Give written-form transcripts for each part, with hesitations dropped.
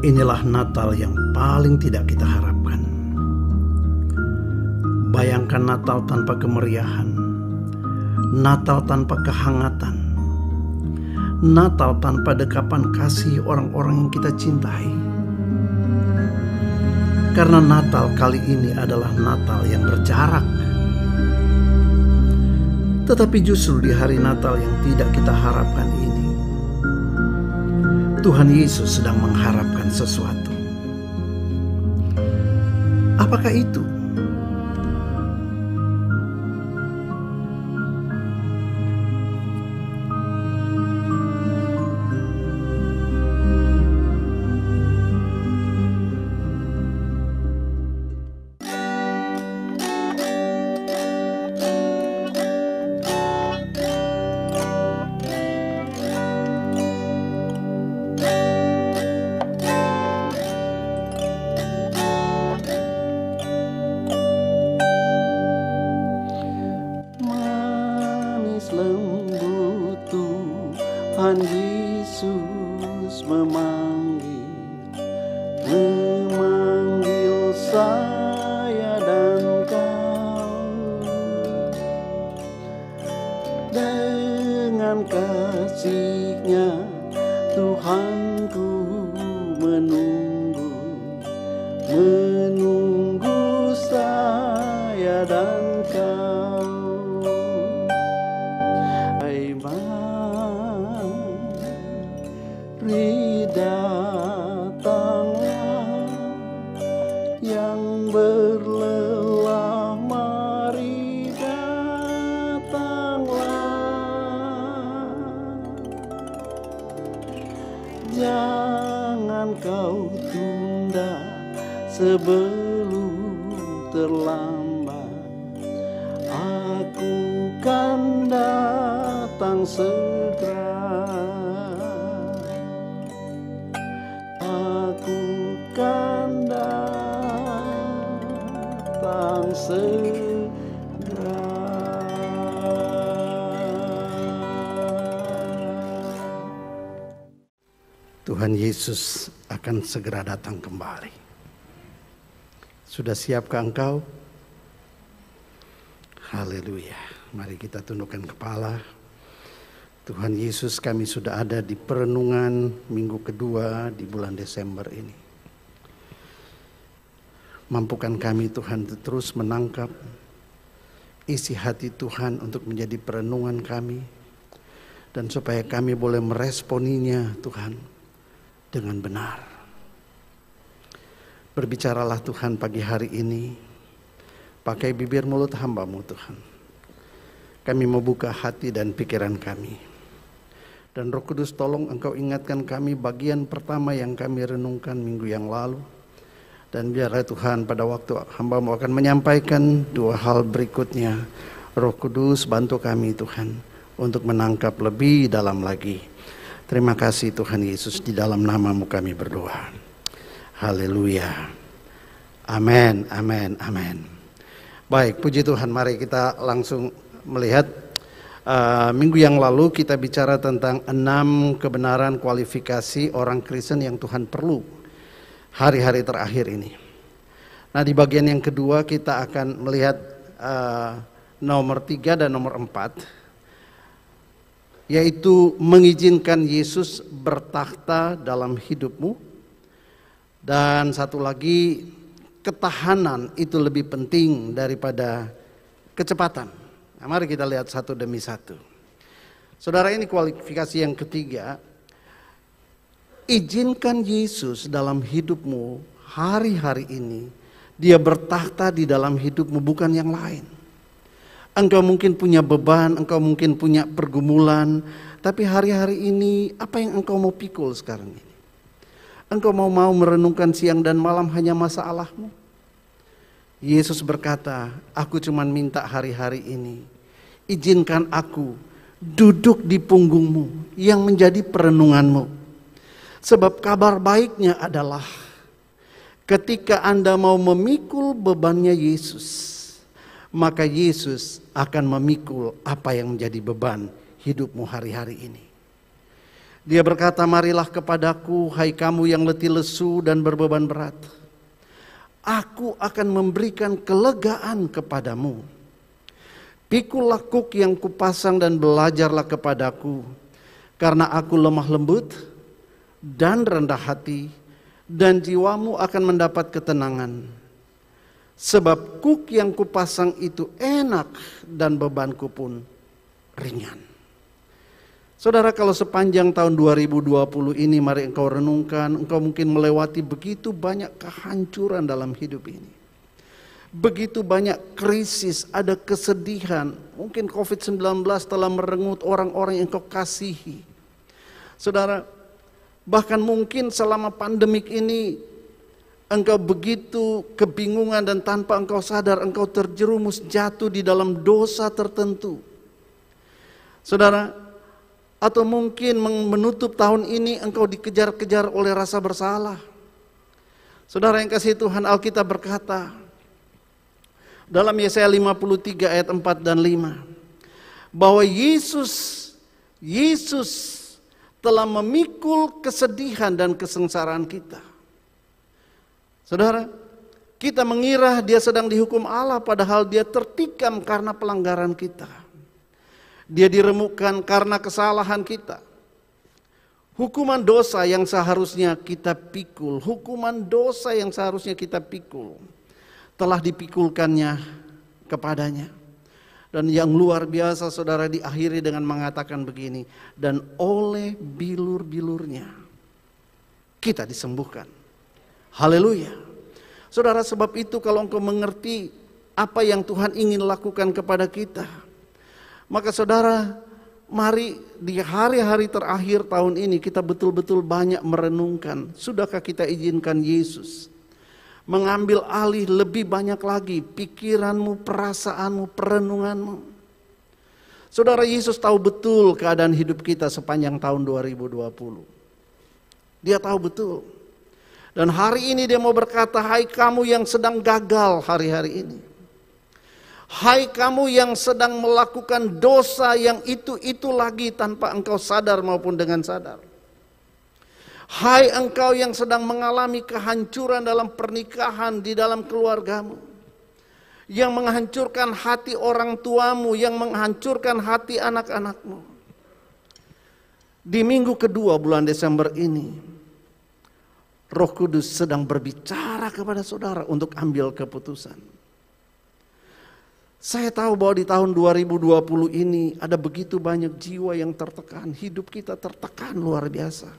Inilah Natal yang paling tidak kita harapkan. Bayangkan Natal tanpa kemeriahan, Natal tanpa kehangatan, Natal tanpa dekapan kasih orang-orang yang kita cintai. Karena Natal kali ini adalah Natal yang berjarak. Tetapi justru di hari Natal yang tidak kita harapkan ini, Tuhan Yesus sedang mengharapkan sesuatu. Apakah itu? Lembut Tuhan Yesus memanggil saya dan kau. Dengan kasih-Nya Tuhanku menunggu saya dan kau. Mari datanglah yang berlelah, mari datanglah. Jangan kau tunda sebelum terlambat. Aku kan datang segera. Aku kan datang segera. Tuhan Yesus akan segera datang kembali. Sudah siapkah engkau? Haleluya. Mari kita tundukkan kepala. Tuhan Yesus, kami sudah ada di perenungan minggu kedua di bulan Desember ini. Mampukan kami Tuhan terus menangkap isi hati Tuhan untuk menjadi perenungan kami. Dan supaya kami boleh meresponinya Tuhan dengan benar. Berbicaralah Tuhan pagi hari ini. Pakai bibir mulut hamba-Mu Tuhan. Kami membuka hati dan pikiran kami. Dan Roh Kudus tolong Engkau ingatkan kami bagian pertama yang kami renungkan minggu yang lalu. Dan biarlah Tuhan pada waktu hamba-Mu akan menyampaikan dua hal berikutnya. Roh Kudus bantu kami Tuhan untuk menangkap lebih dalam lagi. Terima kasih Tuhan Yesus, di dalam nama-Mu kami berdoa. Haleluya. Amin, amin, amin. Baik, puji Tuhan, mari kita langsung melihat. Minggu yang lalu kita bicara tentang 6 kebenaran kualifikasi orang Kristen yang Tuhan perlu hari-hari terakhir ini. Nah, di bagian yang kedua kita akan melihat nomor 3 dan nomor 4, yaitu mengizinkan Yesus bertakhta dalam hidupmu. Dan satu lagi, ketahanan itu lebih penting daripada kecepatan. Nah, mari kita lihat satu demi satu. Saudara, ini kualifikasi yang ketiga. Izinkan Yesus dalam hidupmu hari-hari ini. Dia bertakhta di dalam hidupmu, bukan yang lain. Engkau mungkin punya beban, engkau mungkin punya pergumulan. Tapi hari-hari ini apa yang engkau mau pikul sekarang ini? Engkau mau merenungkan siang dan malam hanya masalahmu? Yesus berkata, aku cuma minta hari-hari ini, izinkan aku duduk di punggungmu yang menjadi perenunganmu. Sebab kabar baiknya adalah ketika Anda mau memikul bebannya Yesus, maka Yesus akan memikul apa yang menjadi beban hidupmu hari-hari ini. Dia berkata, marilah kepadaku, hai kamu yang letih lesu dan berbeban berat. Aku akan memberikan kelegaan kepadamu. Pikulah kuk yang kupasang dan belajarlah kepadaku, karena aku lemah lembut dan rendah hati, dan jiwamu akan mendapat ketenangan. Sebab kuk yang kupasang itu enak dan bebanku pun ringan. Saudara, kalau sepanjang tahun 2020 ini mari engkau renungkan, engkau mungkin melewati begitu banyak kehancuran dalam hidup ini. Begitu banyak krisis, ada kesedihan. Mungkin COVID-19 telah merenggut orang-orang yang engkau kasihi. Saudara, bahkan mungkin selama pandemik ini engkau begitu kebingungan dan tanpa engkau sadar engkau terjerumus jatuh di dalam dosa tertentu. Saudara, atau mungkin menutup tahun ini engkau dikejar-kejar oleh rasa bersalah. Saudara yang kasih Tuhan, Alkitab berkata dalam Yesaya 53 ayat 4 dan 5 bahwa Yesus telah memikul kesedihan dan kesengsaraan kita. Saudara, kita mengira dia sedang dihukum Allah, padahal dia tertikam karena pelanggaran kita. Dia diremukkan karena kesalahan kita. Hukuman dosa yang seharusnya kita pikul, telah dipikulkannya kepadanya. Dan yang luar biasa, saudara, diakhiri dengan mengatakan begini, dan oleh bilur-bilurnya kita disembuhkan. Haleluya. Saudara, sebab itu kalau engkau mengerti apa yang Tuhan ingin lakukan kepada kita, maka saudara, mari di hari-hari terakhir tahun ini kita betul-betul banyak merenungkan. Sudahkah kita izinkan Yesus mengambil alih lebih banyak lagi pikiranmu, perasaanmu, perenunganmu? Saudara, Yesus tahu betul keadaan hidup kita sepanjang tahun 2020. Dia tahu betul. Dan hari ini dia mau berkata, hai kamu yang sedang gagal hari-hari ini. Hai kamu yang sedang melakukan dosa yang itu lagi tanpa engkau sadar maupun dengan sadar. Hai engkau yang sedang mengalami kehancuran dalam pernikahan, di dalam keluargamu, yang menghancurkan hati orang tuamu, yang menghancurkan hati anak-anakmu. Di minggu kedua bulan Desember ini, Roh Kudus sedang berbicara kepada saudara untuk ambil keputusan. Saya tahu bahwa di tahun 2020 ini ada begitu banyak jiwa yang tertekan, hidup kita tertekan luar biasa.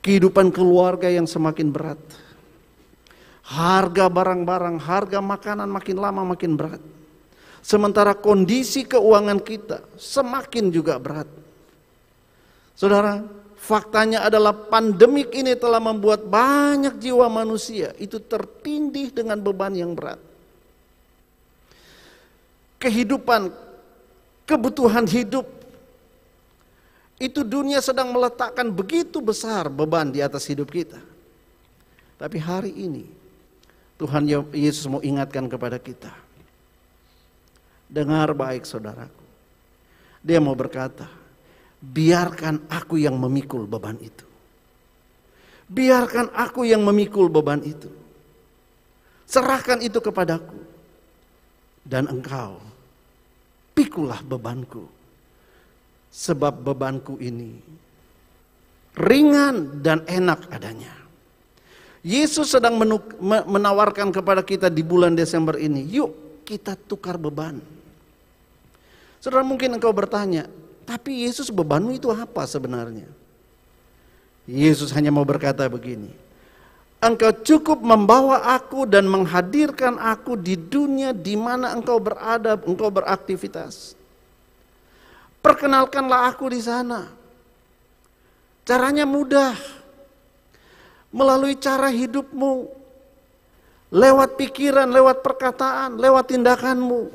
Kehidupan keluarga yang semakin berat. Harga barang-barang, harga makanan makin lama makin berat. Sementara kondisi keuangan kita semakin juga berat. Saudara, faktanya adalah pandemik ini telah membuat banyak jiwa manusia itu tertindih dengan beban yang berat. Kehidupan, kebutuhan hidup, itu dunia sedang meletakkan begitu besar beban di atas hidup kita. Tapi hari ini Tuhan Yesus mau ingatkan kepada kita. Dengar baik saudaraku. Dia mau berkata, biarkan aku yang memikul beban itu. Biarkan aku yang memikul beban itu. Serahkan itu kepadaku. Dan engkau pikulah bebanku, sebab bebanku ini ringan dan enak adanya. Yesus sedang menawarkan kepada kita di bulan Desember ini, yuk kita tukar beban. Saudara, mungkin engkau bertanya, tapi Yesus, bebanmu itu apa sebenarnya? Yesus hanya mau berkata begini, engkau cukup membawa aku dan menghadirkan aku di dunia di mana engkau berada, engkau beraktivitas. Perkenalkanlah aku di sana. Caranya mudah. Melalui cara hidupmu, lewat pikiran, lewat perkataan, lewat tindakanmu.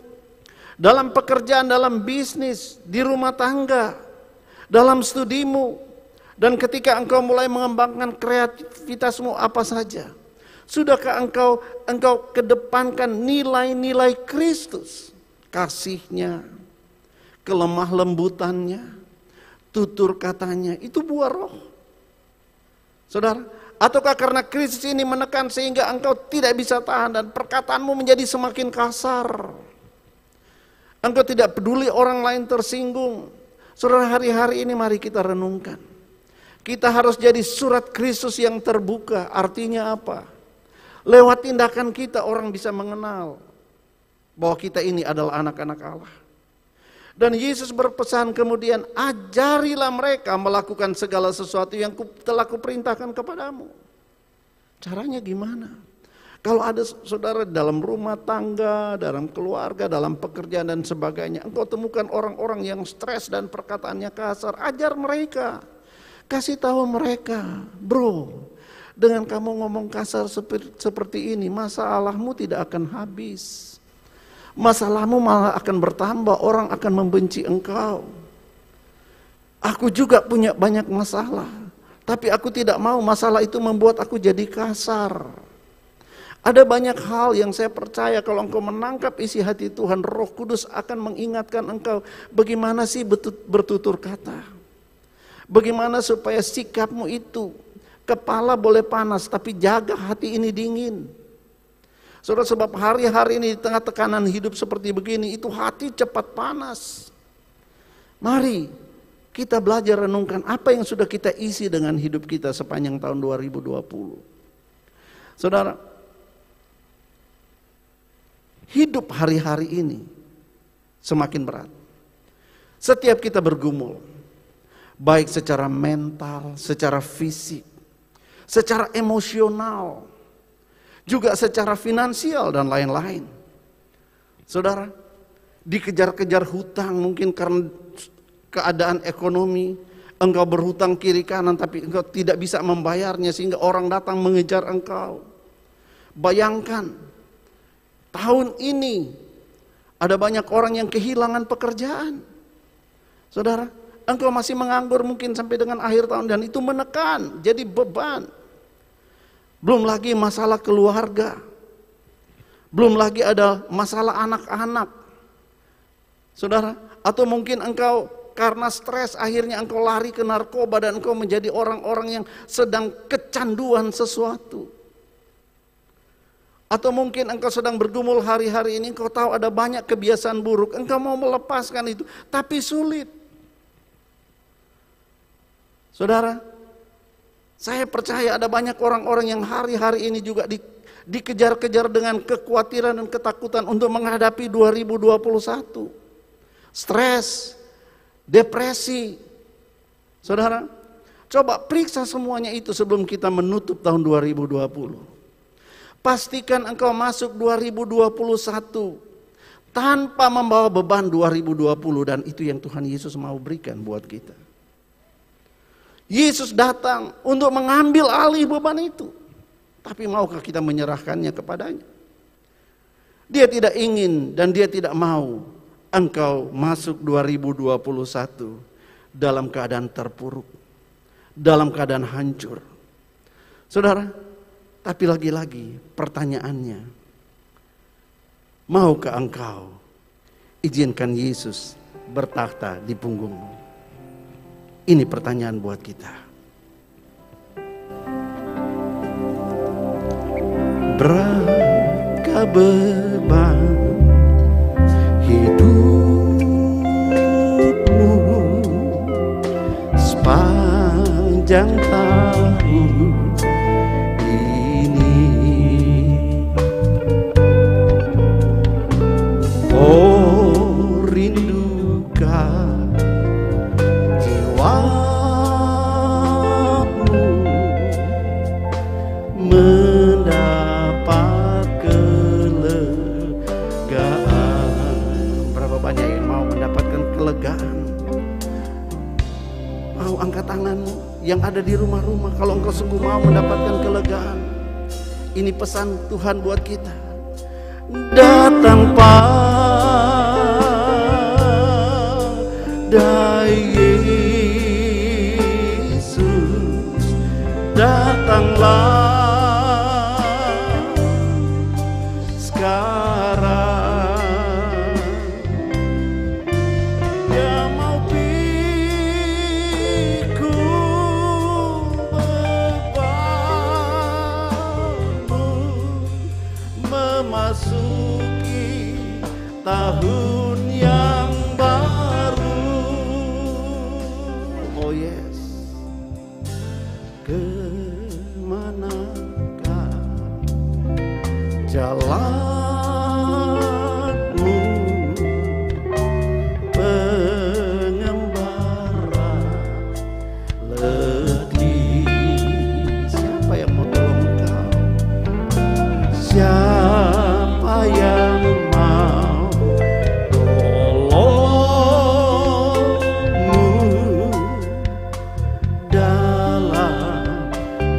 Dalam pekerjaan, dalam bisnis, di rumah tangga, dalam studimu. Dan ketika engkau mulai mengembangkan kreativitasmu apa saja, sudahkah engkau kedepankan nilai-nilai Kristus, kasihnya, kelemah lembutannya, tutur katanya, itu buah roh. Saudara, ataukah karena krisis ini menekan sehingga engkau tidak bisa tahan dan perkataanmu menjadi semakin kasar? Engkau tidak peduli orang lain tersinggung. Saudara, hari-hari ini mari kita renungkan. Kita harus jadi surat Kristus yang terbuka. Artinya apa? Lewat tindakan kita orang bisa mengenal bahwa kita ini adalah anak-anak Allah. Dan Yesus berpesan kemudian, ajarilah mereka melakukan segala sesuatu yang telah kuperintahkan kepadamu. Caranya gimana? Kalau ada saudara dalam rumah tangga, dalam keluarga, dalam pekerjaan dan sebagainya, engkau temukan orang-orang yang stres dan perkataannya kasar, ajar mereka. Kasih tahu mereka, bro, dengan kamu ngomong kasar seperti ini, masalahmu tidak akan habis. Masalahmu malah akan bertambah, orang akan membenci engkau. Aku juga punya banyak masalah, tapi aku tidak mau masalah itu membuat aku jadi kasar. Ada banyak hal yang saya percaya kalau engkau menangkap isi hati Tuhan, Roh Kudus akan mengingatkan engkau bagaimana sih bertutur kata. Bagaimana supaya sikapmu itu, kepala boleh panas tapi jaga hati ini dingin. Saudara, sebab hari-hari ini di tengah tekanan hidup seperti begini, itu hati cepat panas. Mari kita belajar renungkan apa yang sudah kita isi dengan hidup kita sepanjang tahun 2020. Saudara, hidup hari-hari ini semakin berat. Setiap kita bergumul, baik secara mental, secara fisik, secara emosional, juga secara finansial dan lain-lain. Saudara, dikejar-kejar hutang mungkin karena keadaan ekonomi, engkau berhutang kiri kanan tapi engkau tidak bisa membayarnya sehingga orang datang mengejar engkau. Bayangkan, tahun ini ada banyak orang yang kehilangan pekerjaan. Saudara, engkau masih menganggur mungkin sampai dengan akhir tahun dan itu menekan, jadi beban. Belum lagi masalah keluarga. Belum lagi ada masalah anak-anak. Saudara, atau mungkin engkau karena stres akhirnya engkau lari ke narkoba dan engkau menjadi orang-orang yang sedang kecanduan sesuatu. Atau mungkin engkau sedang bergumul hari-hari ini, engkau tahu ada banyak kebiasaan buruk, engkau mau melepaskan itu, tapi sulit. Saudara, saya percaya ada banyak orang-orang yang hari-hari ini juga dikejar-kejar dengan kekhawatiran dan ketakutan untuk menghadapi 2021. Stres, depresi. Saudara, coba periksa semuanya itu sebelum kita menutup tahun 2020. Pastikan engkau masuk 2021 tanpa membawa beban 2020 dan itu yang Tuhan Yesus mau berikan buat kita. Yesus datang untuk mengambil alih beban itu. Tapi maukah kita menyerahkannya kepadanya? Dia tidak ingin dan dia tidak mau engkau masuk 2021 dalam keadaan terpuruk, dalam keadaan hancur. Saudara, tapi lagi-lagi pertanyaannya, maukah engkau izinkan Yesus bertakhta di punggungmu? Ini pertanyaan buat kita. Beratlah beban hidupmu sepanjang tahun ini. Oh, rindukan jiwamu mendapat kelegaan. Berapa banyak yang mau mendapatkan kelegaan? Mau angkat tanganmu yang ada di rumah-rumah. Kalau engkau sungguh mau mendapatkan kelegaan, ini pesan Tuhan buat kita. Datang pada Yesus, datanglah sekarang. Dia mau pimpin kemanakah jalanmu, pengembara letih? Siapa yang mau tolong kau? Siapa yang mau tolongmu dalam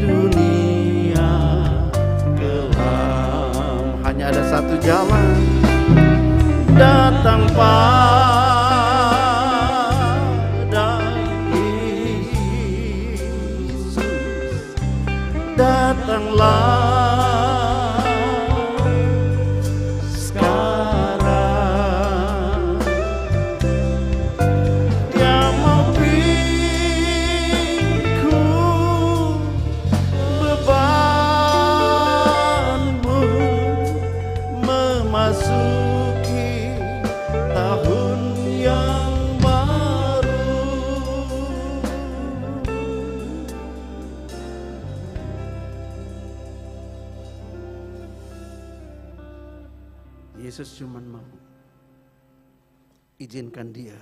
dunia kelam? Hanya ada satu jalan, datang pada Yesus, datanglah sekarang. Dia mau pikul bebanmu, memasuki tahun yang baru. Yesus cuma mau izinkan Dia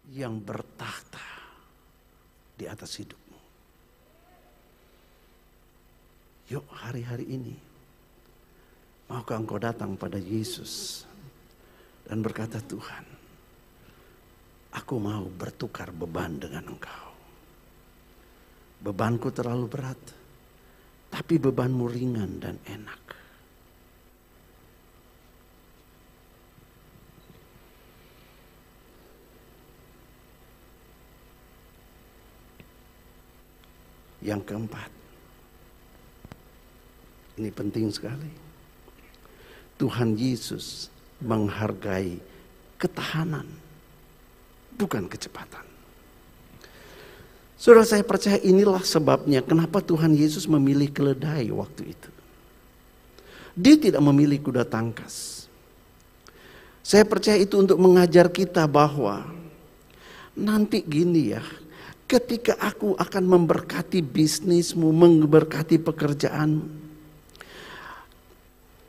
yang bertahta di atas hidupmu. Yuk, hari-hari ini maukah engkau datang pada Yesus dan berkata, Tuhan, aku mau bertukar beban dengan Engkau. Bebanku terlalu berat, tapi bebanmu ringan dan enak. Yang keempat, ini penting sekali. Tuhan Yesus menghargai ketahanan, bukan kecepatan. Saudara, saya percaya inilah sebabnya kenapa Tuhan Yesus memilih keledai waktu itu. Dia tidak memilih kuda tangkas. Saya percaya itu untuk mengajar kita bahwa nanti gini ya, ketika aku akan memberkati bisnismu, memberkati pekerjaanmu,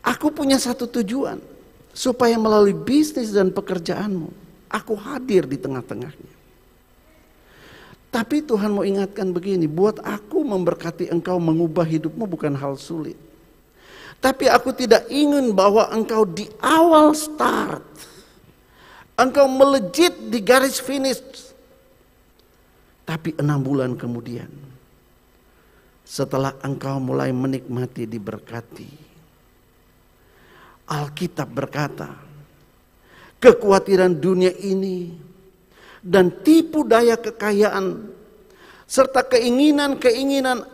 aku punya satu tujuan, supaya melalui bisnis dan pekerjaanmu, aku hadir di tengah-tengahnya. Tapi Tuhan mau ingatkan begini, buat aku memberkati engkau, mengubah hidupmu bukan hal sulit. Tapi aku tidak ingin bahwa engkau di awal start, engkau melejit di garis finish. Tapi 6 bulan kemudian, setelah engkau mulai menikmati, diberkati, Alkitab berkata, kekhawatiran dunia ini dan tipu daya kekayaan serta keinginan-keinginan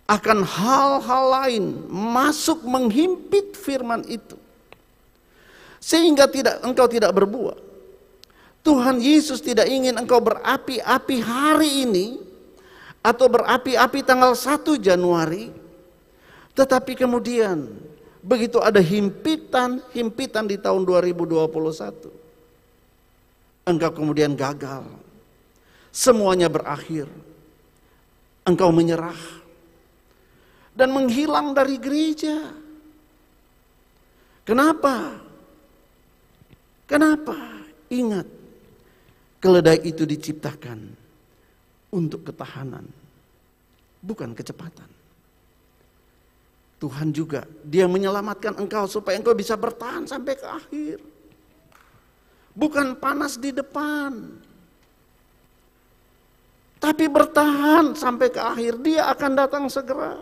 akan hal-hal lain masuk menghimpit firman itu, sehingga engkau tidak berbuah. Tuhan Yesus tidak ingin engkau berapi-api hari ini atau berapi-api tanggal 1 Januari, tetapi kemudian begitu ada himpitan di tahun 2021, engkau kemudian gagal, semuanya berakhir, engkau menyerah dan menghilang dari gereja. Kenapa? Ingat, keledai itu diciptakan untuk ketahanan, bukan kecepatan. Tuhan juga, Dia menyelamatkan engkau supaya engkau bisa bertahan sampai ke akhir. Bukan panas di depan, tapi bertahan sampai ke akhir. Dia akan datang segera.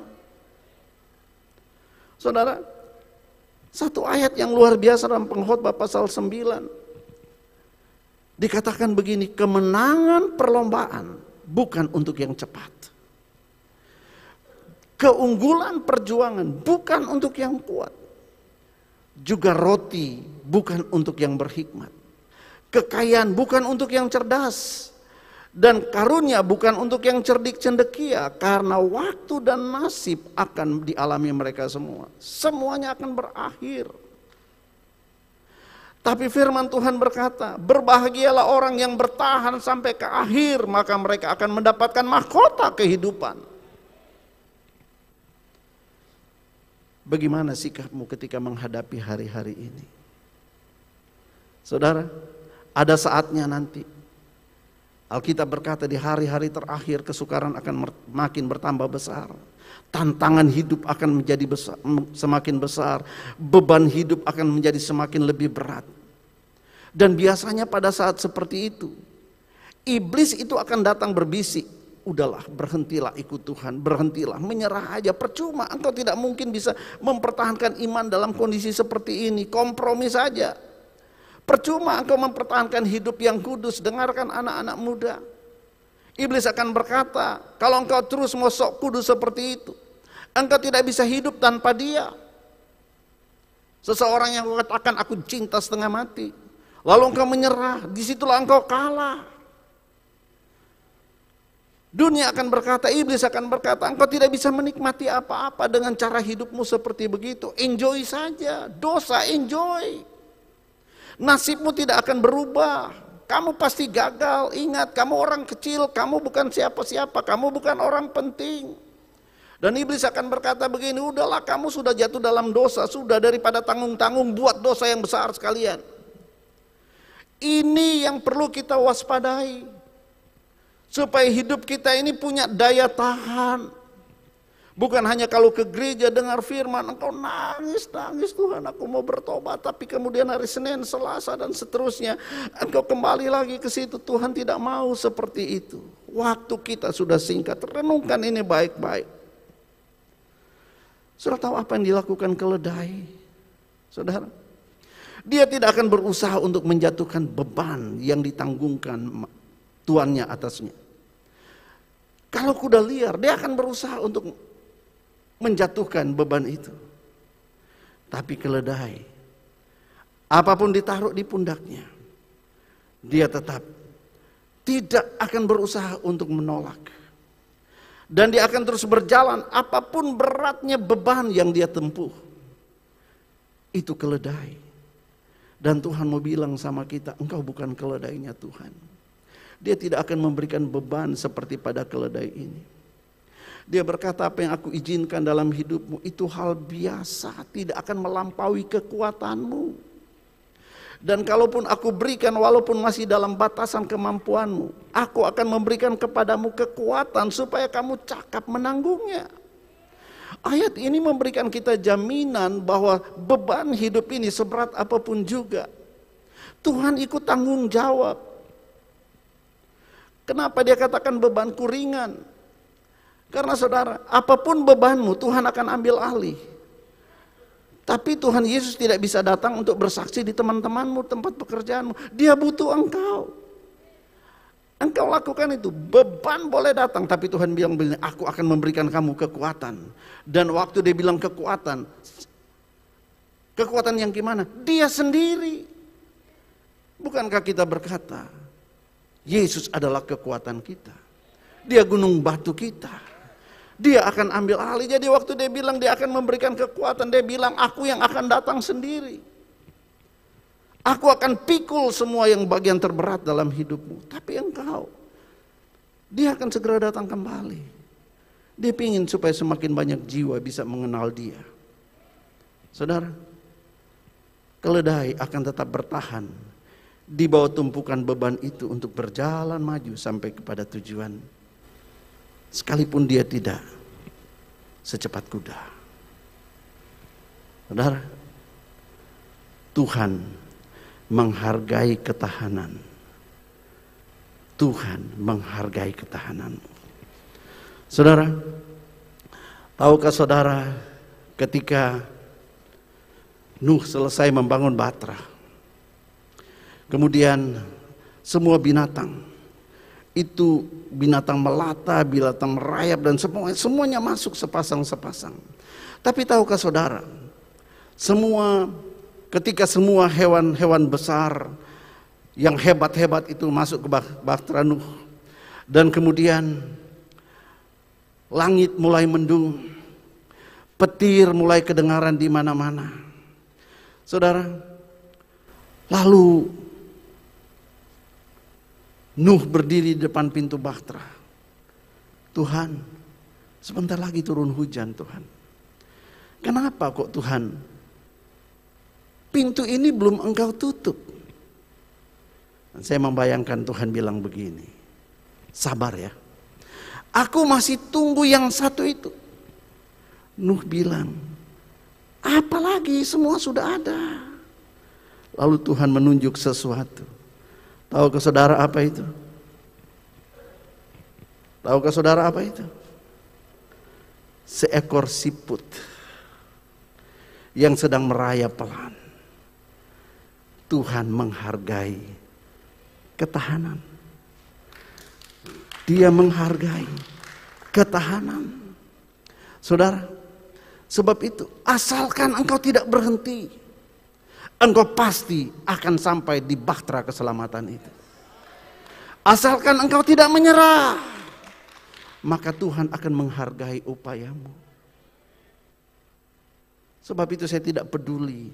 Saudara, satu ayat yang luar biasa dalam Pengkhotbah pasal 9. Dikatakan begini, kemenangan perlombaan bukan untuk yang cepat. Keunggulan perjuangan bukan untuk yang kuat. Juga roti bukan untuk yang berhikmat. Kekayaan bukan untuk yang cerdas. Dan karunia bukan untuk yang cerdik cendekia. Karena waktu dan nasib akan dialami mereka semua. Semuanya akan berakhir. Tapi firman Tuhan berkata, berbahagialah orang yang bertahan sampai ke akhir, maka mereka akan mendapatkan mahkota kehidupan. Bagaimana sikapmu ketika menghadapi hari-hari ini? Saudara, ada saatnya nanti Alkitab berkata di hari-hari terakhir kesukaran akan makin bertambah besar. Tantangan hidup akan menjadi semakin besar. Beban hidup akan menjadi semakin lebih berat. Dan biasanya pada saat seperti itu, iblis itu akan datang berbisik. Udahlah, berhentilah ikut Tuhan, berhentilah, menyerah aja, percuma. Engkau tidak mungkin bisa mempertahankan iman dalam kondisi seperti ini. Kompromi saja. Percuma engkau mempertahankan hidup yang kudus. Dengarkan anak-anak muda. Iblis akan berkata, kalau engkau terus mau sok kudus seperti itu, engkau tidak bisa hidup tanpa dia. Seseorang yang mengatakan aku cinta setengah mati, lalu engkau menyerah, disitulah engkau kalah. Dunia akan berkata, iblis akan berkata, engkau tidak bisa menikmati apa-apa dengan cara hidupmu seperti begitu. Enjoy saja, dosa enjoy. Nasibmu tidak akan berubah. Kamu pasti gagal. Ingat, kamu orang kecil, kamu bukan siapa-siapa, kamu bukan orang penting. Dan iblis akan berkata begini, udahlah kamu sudah jatuh dalam dosa, sudah daripada tanggung-tanggung buat dosa yang besar sekalian. Ini yang perlu kita waspadai. Supaya hidup kita ini punya daya tahan. Bukan hanya kalau ke gereja dengar firman, engkau nangis Tuhan, aku mau bertobat. Tapi kemudian hari Senin, Selasa dan seterusnya, engkau kembali lagi ke situ. Tuhan tidak mau seperti itu. Waktu kita sudah singkat, renungkan ini baik-baik. Saudara tahu apa yang dilakukan keledai? Saudara, dia tidak akan berusaha untuk menjatuhkan beban yang ditanggungkan tuannya atasnya. Kalau kuda liar, dia akan berusaha untuk menjatuhkan beban itu. Tapi keledai, apapun ditaruh di pundaknya, dia tetap tidak akan berusaha untuk menolak. Dan dia akan terus berjalan apapun beratnya beban yang dia tempuh. Itu keledai. Dan Tuhan mau bilang sama kita, engkau bukan keledainya Tuhan. Dia tidak akan memberikan beban seperti pada keledai ini. Dia berkata, apa yang aku izinkan dalam hidupmu itu hal biasa, tidak akan melampaui kekuatanmu. Dan kalaupun aku berikan walaupun masih dalam batasan kemampuanmu, aku akan memberikan kepadamu kekuatan supaya kamu cakap menanggungnya. Ayat ini memberikan kita jaminan bahwa beban hidup ini seberat apapun juga, Tuhan ikut tanggung jawab. Kenapa dia katakan bebanku ringan? Karena saudara, apapun bebanmu Tuhan akan ambil alih. Tapi Tuhan Yesus tidak bisa datang untuk bersaksi di teman-temanmu, tempat pekerjaanmu. Dia butuh engkau. Engkau lakukan itu. Beban boleh datang, tapi Tuhan bilang, aku akan memberikan kamu kekuatan. Dan waktu dia bilang kekuatan yang gimana? Dia sendiri. Bukankah kita berkata, Yesus adalah kekuatan kita. Dia gunung batu kita. Dia akan ambil alih. Jadi waktu dia bilang dia akan memberikan kekuatan, dia bilang aku yang akan datang sendiri. Aku akan pikul semua yang bagian terberat dalam hidupmu. Tapi engkau, dia akan segera datang kembali. Dia ingin supaya semakin banyak jiwa bisa mengenal dia. Saudara, keledai akan tetap bertahan di bawah tumpukan beban itu untuk berjalan maju sampai kepada tujuan. Sekalipun dia tidak secepat kuda. Saudara, Tuhan menghargai ketahanan. Tuhan menghargai ketahananmu. Saudara, tahukah saudara ketika Nuh selesai membangun Batra, kemudian semua binatang itu, binatang melata, binatang merayap dan semuanya masuk sepasang-sepasang. Tapi tahukah saudara, ketika semua hewan-hewan besar yang hebat-hebat itu masuk ke Bahtera Nuh, dan kemudian langit mulai mendung, petir mulai kedengaran di mana-mana. Saudara, Lalu Nuh berdiri di depan pintu bahtera. Tuhan, sebentar lagi turun hujan Tuhan. Kenapa kok Tuhan pintu ini belum Engkau tutup? Dan saya membayangkan Tuhan bilang begini, sabar ya, aku masih tunggu yang satu itu. Nuh bilang, apalagi semua sudah ada. Lalu Tuhan menunjuk sesuatu. Tahukah saudara apa itu? Tahukah saudara apa itu? Seekor siput yang sedang merayap pelan. Tuhan menghargai ketahanan. Dia menghargai ketahanan. Saudara, sebab itu asalkan engkau tidak berhenti, engkau pasti akan sampai di bahtera keselamatan itu. Asalkan engkau tidak menyerah, maka Tuhan akan menghargai upayamu. Sebab itu saya tidak peduli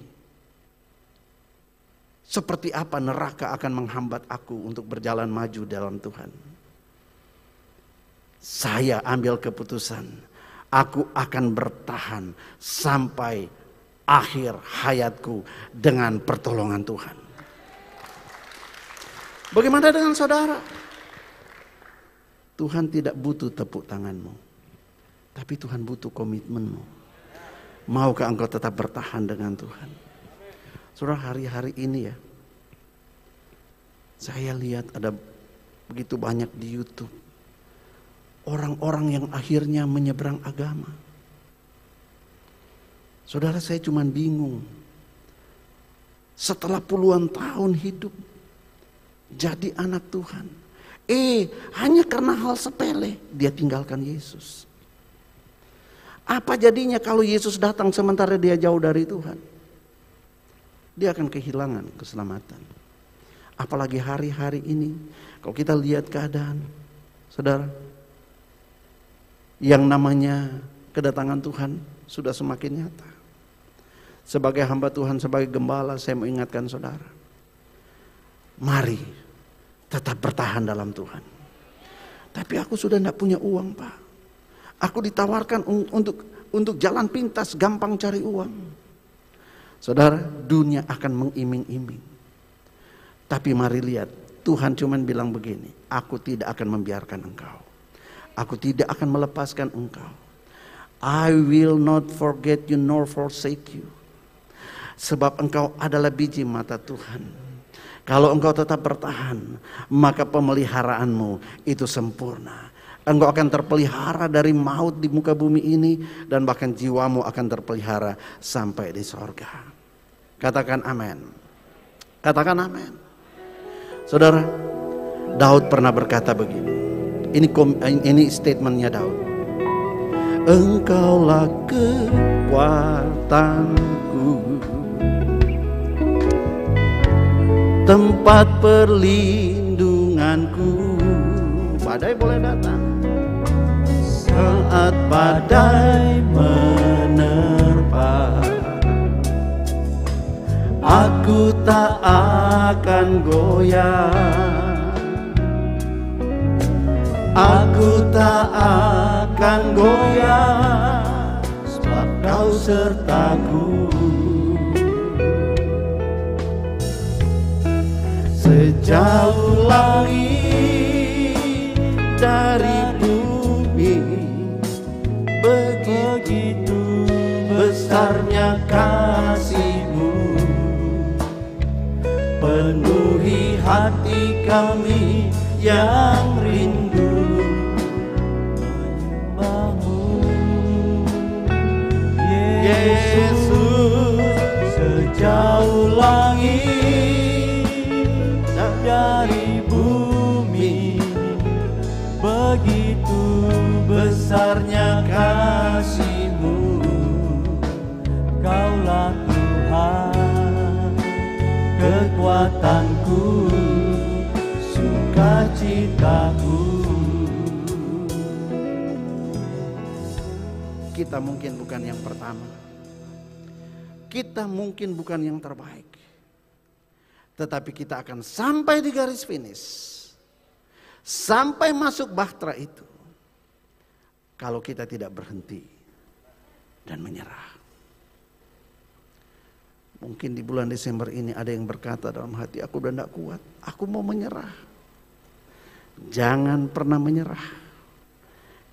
seperti apa neraka akan menghambat aku untuk berjalan maju dalam Tuhan. Saya ambil keputusan, aku akan bertahan sampai akhir hayatku dengan pertolongan Tuhan. Bagaimana dengan saudara? Tuhan tidak butuh tepuk tanganmu, tapi Tuhan butuh komitmenmu. Maukah engkau tetap bertahan dengan Tuhan? Saudara, hari-hari ini ya, saya lihat ada begitu banyak di YouTube orang-orang yang akhirnya menyeberang agama. Saudara, saya cuma bingung. Setelah puluhan tahun hidup jadi anak Tuhan, hanya karena hal sepele dia tinggalkan Yesus. Apa jadinya kalau Yesus datang sementara dia jauh dari Tuhan? Dia akan kehilangan keselamatan. Apalagi hari-hari ini, kalau kita lihat keadaan, saudara, yang namanya kedatangan Tuhan sudah semakin nyata. Sebagai hamba Tuhan, sebagai gembala, saya mau ingatkan saudara, mari tetap bertahan dalam Tuhan. Tapi aku sudah tidak punya uang, Pak. Aku ditawarkan untuk jalan pintas, gampang cari uang. Saudara, dunia akan mengiming-iming. Tapi mari lihat, Tuhan cuman bilang begini, aku tidak akan membiarkan engkau. Aku tidak akan melepaskan engkau. I will not forget you nor forsake you. Sebab engkau adalah biji mata Tuhan. Kalau engkau tetap bertahan, maka pemeliharaanmu itu sempurna. Engkau akan terpelihara dari maut di muka bumi ini, dan bahkan jiwamu akan terpelihara sampai di sorga. Katakan amin. Katakan amin. Saudara, Daud pernah berkata begini. Ini statementnya Daud. Engkaulah kekuatanku, tempat perlindunganku. Badai boleh datang saat badai menerpa, aku tak akan goyah. Aku tak akan goyah, sebab Kau sertaku. Sejauh langit dari bumi, begitu besarnya kasih-Mu. Penuhi hati kami yang rindu menyembah-Mu. Yesus, sejauh langit dari bumi, begitu besarnya kasih-Mu. Kaulah Tuhan, kekuatanku, sukacitaku. Kita mungkin bukan yang pertama, kita mungkin bukan yang terbaik, Tetapi kita akan sampai di garis finish, sampai masuk bahtera itu, kalau kita tidak berhenti dan menyerah. Mungkin di bulan Desember ini ada yang berkata dalam hati, aku udah tidak kuat, aku mau menyerah. Jangan pernah menyerah,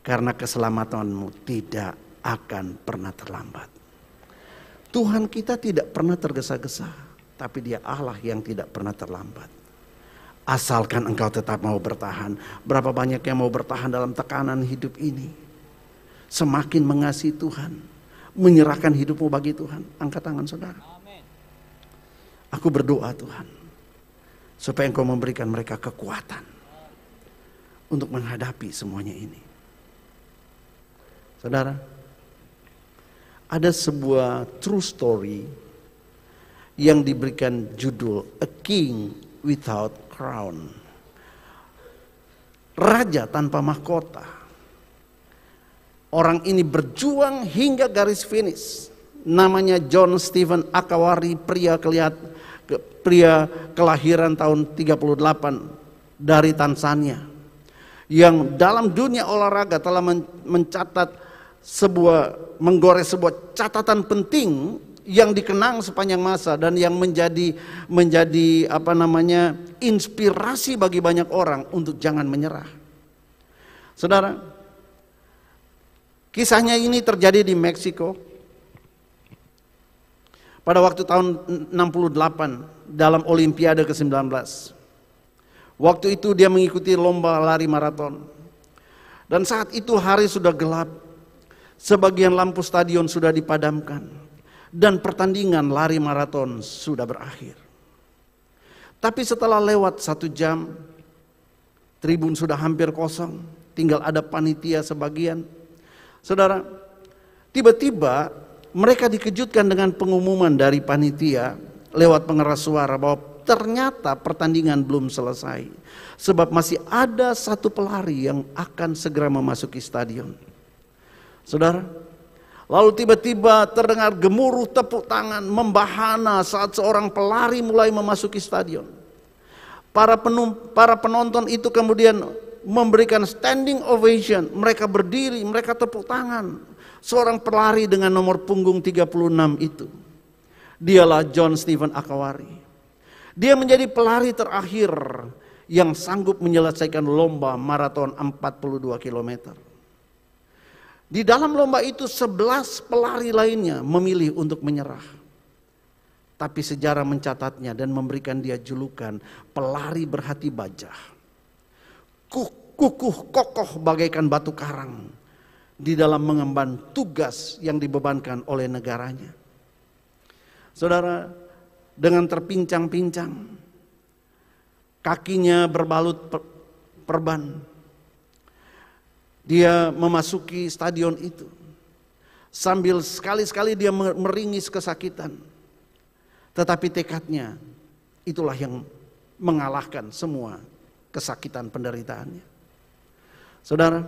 karena keselamatanmu tidak akan pernah terlambat. Tuhan kita tidak pernah tergesa-gesa, tapi Dia Allah yang tidak pernah terlambat. Asalkan engkau tetap mau bertahan. Berapa banyak yang mau bertahan dalam tekanan hidup ini, semakin mengasihi Tuhan, menyerahkan hidupmu bagi Tuhan. Angkat tangan saudara. Aku berdoa Tuhan, supaya Engkau memberikan mereka kekuatan untuk menghadapi semuanya ini. Saudara, ada sebuah true story yang diberikan judul A King Without Crown. Raja tanpa mahkota. Orang ini berjuang hingga garis finish. Namanya John Stephen Akawari, pria kelahiran tahun 38 dari Tanzania, yang dalam dunia olahraga telah menggoreng sebuah catatan penting yang dikenang sepanjang masa dan yang menjadi inspirasi bagi banyak orang untuk jangan menyerah. Saudara, kisahnya ini terjadi di Meksiko pada waktu tahun 68 dalam Olimpiade ke-19. Waktu itu dia mengikuti lomba lari maraton. Dan saat itu hari sudah gelap. Sebagian lampu stadion sudah dipadamkan. Dan pertandingan lari maraton sudah berakhir. Tapi setelah lewat 1 jam, tribun sudah hampir kosong. Tinggal ada panitia sebagian. Saudara, tiba-tiba mereka dikejutkan dengan pengumuman dari panitia lewat pengeras suara bahwa ternyata pertandingan belum selesai. Sebab masih ada 1 pelari yang akan segera memasuki stadion. Saudara, lalu tiba-tiba terdengar gemuruh tepuk tangan membahana saat seorang pelari mulai memasuki stadion. Para penonton itu kemudian memberikan standing ovation. Mereka berdiri, mereka tepuk tangan. Seorang pelari dengan nomor punggung 36 itu, dialah John Stephen Akawari. Dia menjadi pelari terakhir yang sanggup menyelesaikan lomba maraton 42 km. Di dalam lomba itu 11 pelari lainnya memilih untuk menyerah. Tapi sejarah mencatatnya dan memberikan dia julukan pelari berhati baja. Kukuh kokoh bagaikan batu karang di dalam mengemban tugas yang dibebankan oleh negaranya. Saudara, dengan terpincang-pincang, kakinya berbalut perban, dia memasuki stadion itu. Sambil sekali-sekali dia meringis kesakitan. Tetapi tekadnya itulah yang mengalahkan semua kesakitan penderitaannya. Saudara,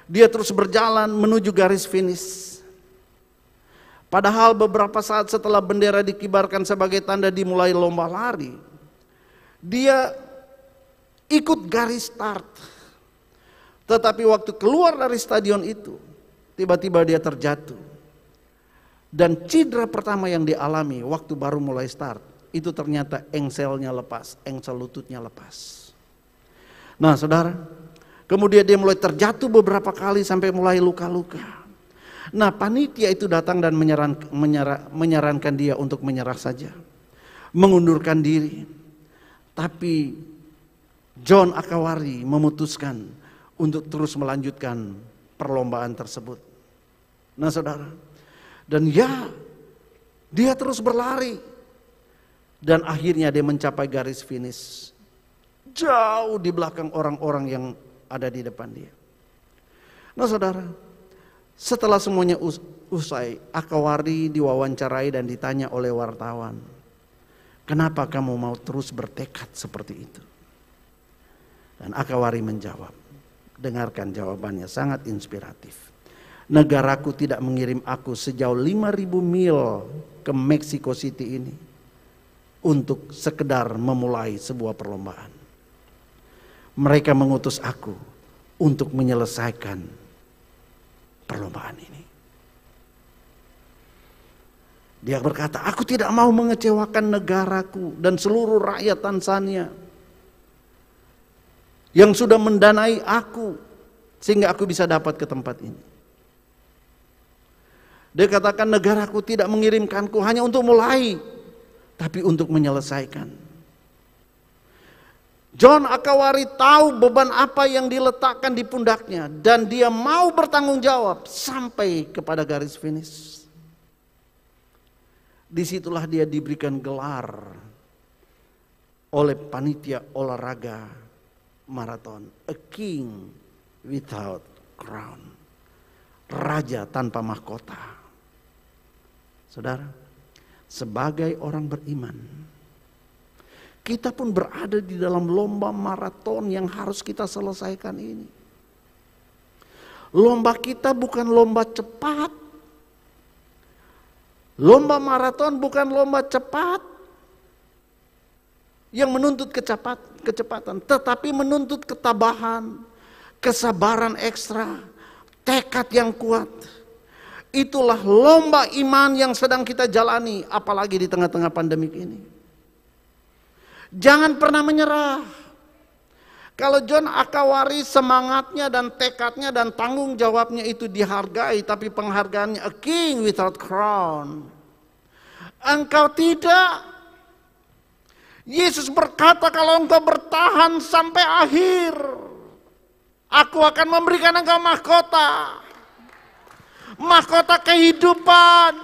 dia terus berjalan menuju garis finish. Padahal beberapa saat setelah bendera dikibarkan sebagai tanda dimulai lomba lari, dia ikut garis start. Tetapi waktu keluar dari stadion itu, tiba-tiba dia terjatuh. Dan cedera pertama yang dialami waktu baru mulai start, itu ternyata engselnya lepas, engsel lututnya lepas. Nah saudara, kemudian dia mulai terjatuh beberapa kali sampai mulai luka-luka. Nah panitia itu datang dan menyarankan dia untuk menyerah saja, mengundurkan diri. Tapi John Akawari memutuskan untuk terus melanjutkan perlombaan tersebut. Nah saudara, dan dia terus berlari. Dan akhirnya dia mencapai garis finish, jauh di belakang orang-orang yang ada di depan dia. Nah saudara, setelah semuanya usai, Akawari diwawancarai dan ditanya oleh wartawan, kenapa kamu mau terus bertekad seperti itu? Dan Akawari menjawab, dengarkan jawabannya, sangat inspiratif. Negaraku tidak mengirim aku sejauh 5.000 mil ke Mexico City ini untuk sekedar memulai sebuah perlombaan. Mereka mengutus aku untuk menyelesaikan perlombaan ini. Dia berkata, aku tidak mau mengecewakan negaraku dan seluruh rakyat Tanzania yang sudah mendanai aku sehingga aku bisa dapat ke tempat ini. Dia katakan, negaraku tidak mengirimkanku hanya untuk mulai, tapi untuk menyelesaikan. John Akawari tahu beban apa yang diletakkan di pundaknya dan dia mau bertanggung jawab sampai kepada garis finish. Disitulah dia diberikan gelar oleh panitia olahraga maraton, a king without crown, raja tanpa mahkota. Saudara, sebagai orang beriman, kita pun berada di dalam lomba maraton yang harus kita selesaikan ini. Lomba kita bukan lomba cepat. Lomba maraton bukan lomba cepat yang menuntut kecepatan, tetapi menuntut ketabahan, kesabaran ekstra, tekad yang kuat. Itulah lomba iman yang sedang kita jalani, apalagi di tengah-tengah pandemik ini. Jangan pernah menyerah. Kalau John Akawari semangatnya dan tekadnya dan tanggung jawabnya itu dihargai, tapi penghargaannya a king without crown. Engkau tidak. Yesus berkata, kalau engkau bertahan sampai akhir, aku akan memberikan engkau mahkota. Mahkota kehidupan.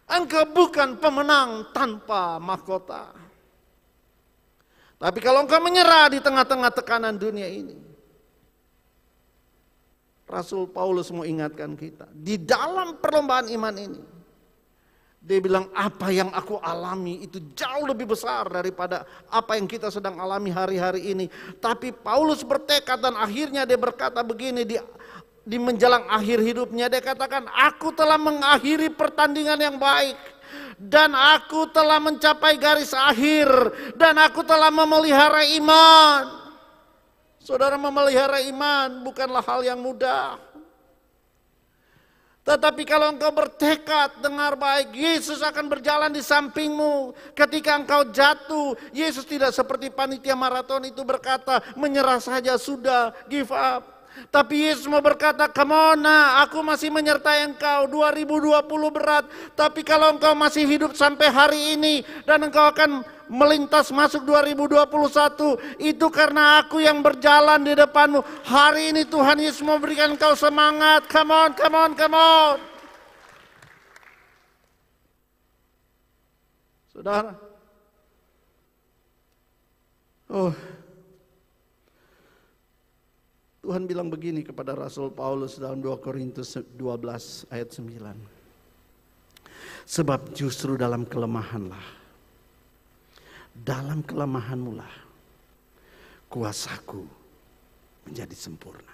Engkau bukan pemenang tanpa mahkota. Tapi kalau engkau menyerah di tengah-tengah tekanan dunia ini, Rasul Paulus mau ingatkan kita, di dalam perlombaan iman ini, dia bilang apa yang aku alami itu jauh lebih besar daripada apa yang kita sedang alami hari-hari ini. Tapi Paulus bertekad dan akhirnya dia berkata begini di menjelang akhir hidupnya, dia katakan, aku telah mengakhiri pertandingan yang baik. Dan aku telah mencapai garis akhir. Dan aku telah memelihara iman. Saudara, memelihara iman bukanlah hal yang mudah. Tetapi kalau engkau bertekad, dengar baik, Yesus akan berjalan di sampingmu. Ketika engkau jatuh, Yesus tidak seperti panitia maraton itu berkata, menyerah saja sudah, give up. Tapi Yesus mau berkata, come on, nah, aku masih menyertai engkau. 2020 berat, tapi kalau engkau masih hidup sampai hari ini dan engkau akan melintas masuk 2021, itu karena aku yang berjalan di depanmu. Hari ini Tuhan Yesus mau berikan engkau semangat. Come on, come on, come on. Saudara, Tuhan bilang begini kepada Rasul Paulus dalam 2 Korintus 12 ayat 9. Sebab justru dalam kelemahanlah, dalam kelemahanmulah kuasaku menjadi sempurna.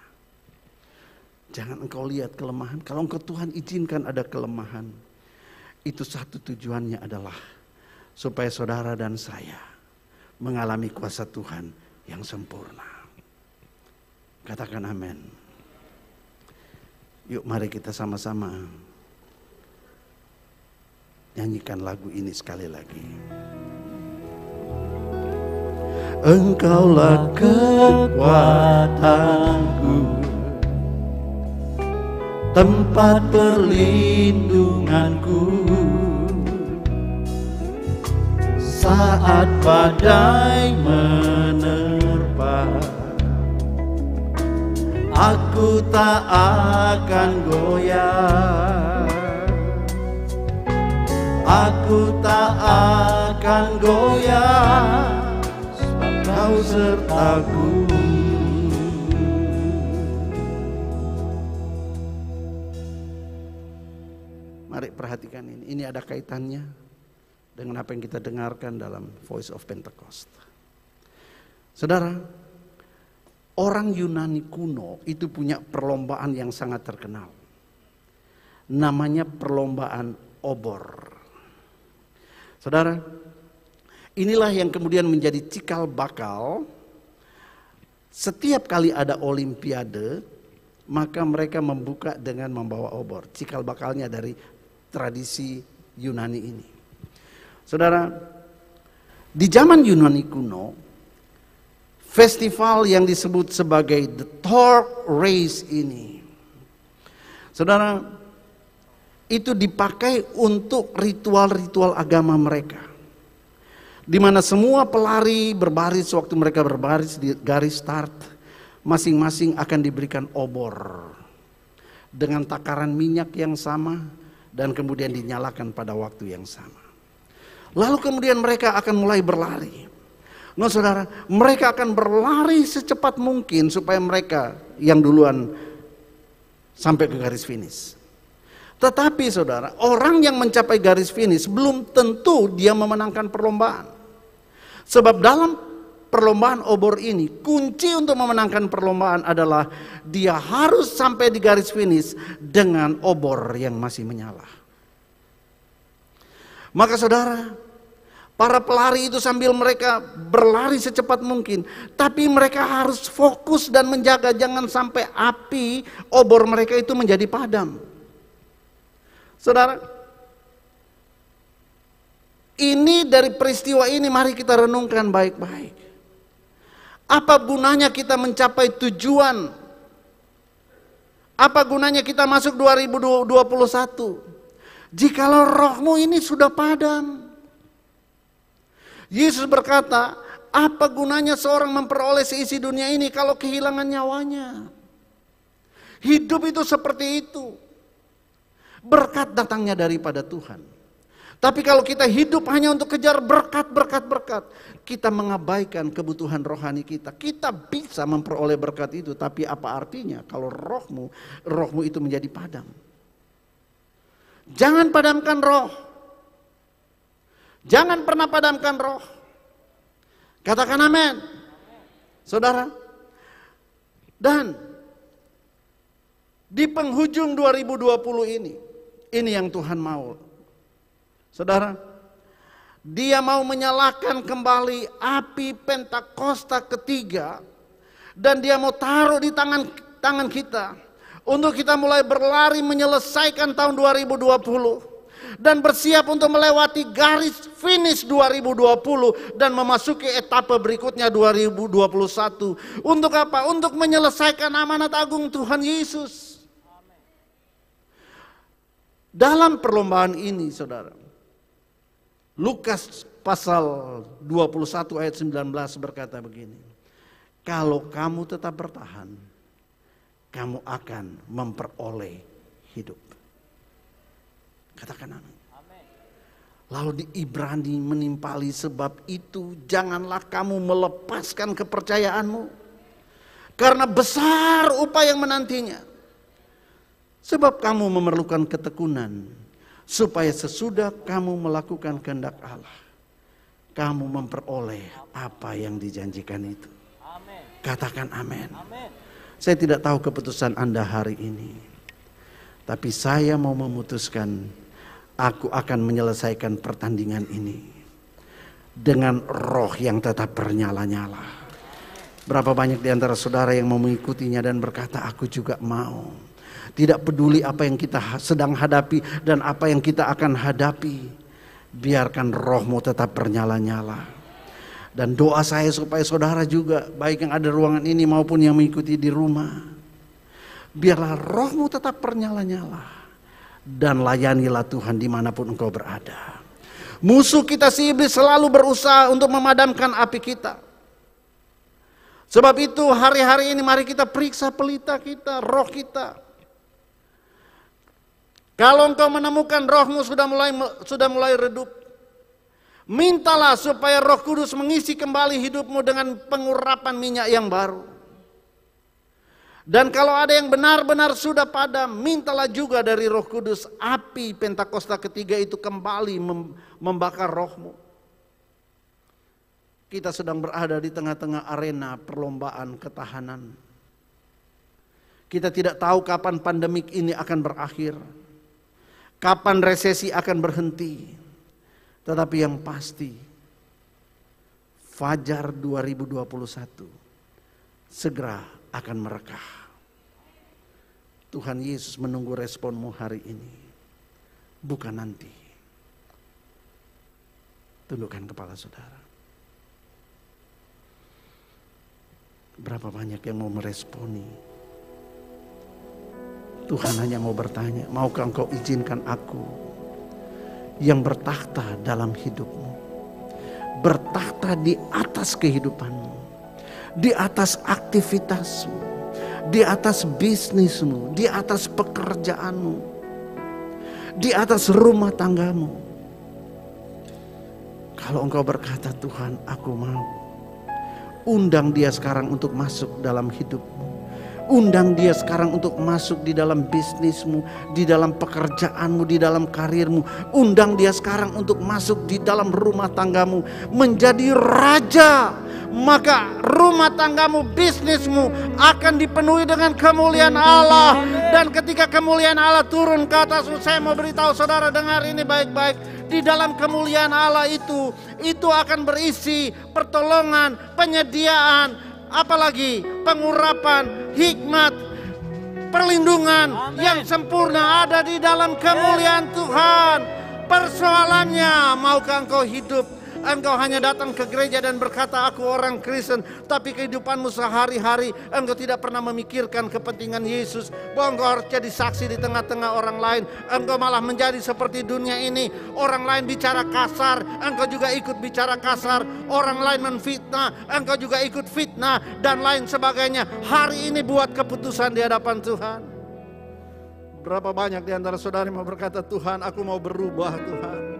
Jangan engkau lihat kelemahan. Kalau engkau Tuhan izinkan ada kelemahan, itu satu tujuannya adalah supaya saudara dan saya mengalami kuasa Tuhan yang sempurna. Katakan amin. Yuk mari kita sama-sama nyanyikan lagu ini sekali lagi. Engkaulah kekuatanku, tempat perlindunganku, saat badai menerpa. Aku tak akan goyah. Aku tak akan goyah, sebab Kau sertaku. Mari perhatikan ini. Ini ada kaitannya dengan apa yang kita dengarkan dalam Voice of Pentecost. Saudara, orang Yunani kuno itu punya perlombaan yang sangat terkenal. Namanya perlombaan obor. Saudara, inilah yang kemudian menjadi cikal bakal. Setiap kali ada olimpiade, maka mereka membuka dengan membawa obor. Cikal bakalnya dari tradisi Yunani ini. Saudara, di zaman Yunani kuno, festival yang disebut sebagai the Thor race ini, saudara, itu dipakai untuk ritual-ritual agama mereka. Di mana semua pelari berbaris, waktu mereka berbaris di garis start, masing-masing akan diberikan obor dengan takaran minyak yang sama dan kemudian dinyalakan pada waktu yang sama. Lalu kemudian mereka akan mulai berlari. Nah saudara, mereka akan berlari secepat mungkin supaya mereka yang duluan sampai ke garis finish. Tetapi saudara, orang yang mencapai garis finish belum tentu dia memenangkan perlombaan. Sebab dalam perlombaan obor ini, kunci untuk memenangkan perlombaan adalah dia harus sampai di garis finish dengan obor yang masih menyala. Maka saudara, para pelari itu sambil mereka berlari secepat mungkin, tapi mereka harus fokus dan menjaga jangan sampai api obor mereka itu menjadi padam. Saudara, ini dari peristiwa ini mari kita renungkan baik-baik. Apa gunanya kita mencapai tujuan? Apa gunanya kita masuk 2021? Jikalau rohmu ini sudah padam. Yesus berkata, apa gunanya seorang memperoleh seisi dunia ini kalau kehilangan nyawanya? Hidup itu seperti itu. Berkat datangnya daripada Tuhan. Tapi kalau kita hidup hanya untuk kejar berkat, kita mengabaikan kebutuhan rohani kita. Kita bisa memperoleh berkat itu, tapi apa artinya kalau rohmu itu menjadi padam? Jangan padamkan roh. Jangan pernah padamkan roh. Katakan amin. Saudara. Dan di penghujung 2020 ini yang Tuhan mau. Saudara, Dia mau menyalakan kembali api Pentakosta ketiga. Dan Dia mau taruh di tangan kita. Untuk kita mulai berlari menyelesaikan tahun 2020. Dan bersiap untuk melewati garis finish 2020. Dan memasuki etapa berikutnya 2021. Untuk apa? Untuk menyelesaikan amanat agung Tuhan Yesus. Dalam perlombaan ini saudara, Lukas pasal 21 ayat 19 berkata begini. Kalau kamu tetap bertahan, kamu akan memperoleh hidup. Katakan amin. Lalu di Ibrani menimpali sebab itu janganlah kamu melepaskan kepercayaanmu. Karena besar upaya yang menantinya. Sebab kamu memerlukan ketekunan, supaya sesudah kamu melakukan kehendak Allah, kamu memperoleh apa yang dijanjikan itu. Amen. Katakan amin. Saya tidak tahu keputusan Anda hari ini, tapi saya mau memutuskan, aku akan menyelesaikan pertandingan ini dengan roh yang tetap bernyala-nyala. Berapa banyak di antara saudara yang mau mengikutinya dan berkata, aku juga mau. Tidak peduli apa yang kita sedang hadapi dan apa yang kita akan hadapi. Biarkan rohmu tetap bernyala-nyala. Dan doa saya supaya saudara juga, baik yang ada ruangan ini maupun yang mengikuti di rumah. Biarlah rohmu tetap bernyala-nyala. Dan layanilah Tuhan dimanapun engkau berada. Musuh kita si iblis selalu berusaha untuk memadamkan api kita. Sebab itu hari-hari ini mari kita periksa pelita kita, roh kita. Kalau engkau menemukan rohmu sudah mulai redup, mintalah supaya Roh Kudus mengisi kembali hidupmu dengan pengurapan minyak yang baru. Dan kalau ada yang benar-benar sudah padam, mintalah juga dari Roh Kudus api Pentakosta ketiga itu kembali membakar rohmu. Kita sedang berada di tengah-tengah arena perlombaan ketahanan. Kita tidak tahu kapan pandemik ini akan berakhir. Kapan resesi akan berhenti. Tetapi yang pasti, Fajar 2021 segera akan merekah. Tuhan Yesus menunggu responmu hari ini, bukan nanti. Tundukkan kepala saudara. Berapa banyak yang mau meresponi? Tuhan hanya mau bertanya, maukah engkau izinkan aku yang bertakhta dalam hidupmu, bertakhta di atas kehidupanmu, di atas aktivitasmu, di atas bisnismu, di atas pekerjaanmu, di atas rumah tanggamu. Kalau engkau berkata, Tuhan aku mau, undang dia sekarang untuk masuk dalam hidupmu. Undang dia sekarang untuk masuk di dalam bisnismu, di dalam pekerjaanmu, di dalam karirmu. Undang dia sekarang untuk masuk di dalam rumah tanggamu, menjadi raja. Maka rumah tanggamu, bisnismu akan dipenuhi dengan kemuliaan Allah. Dan ketika kemuliaan Allah turun ke atasmu, saya mau beritahu saudara, dengar ini baik-baik. Di dalam kemuliaan Allah itu akan berisi pertolongan, penyediaan, apalagi pengurapan, hikmat, perlindungan yang sempurna ada di dalam kemuliaan Tuhan. Persoalannya, maukah engkau hidup? Engkau hanya datang ke gereja dan berkata aku orang Kristen, tapi kehidupanmu sehari-hari engkau tidak pernah memikirkan kepentingan Yesus, bahwa engkau harus jadi saksi di tengah-tengah orang lain. Engkau malah menjadi seperti dunia ini. Orang lain bicara kasar, engkau juga ikut bicara kasar. Orang lain menfitnah, engkau juga ikut fitnah, dan lain sebagainya. Hari ini buat keputusan di hadapan Tuhan. Berapa banyak di antara saudara mau berkata, Tuhan aku mau berubah Tuhan.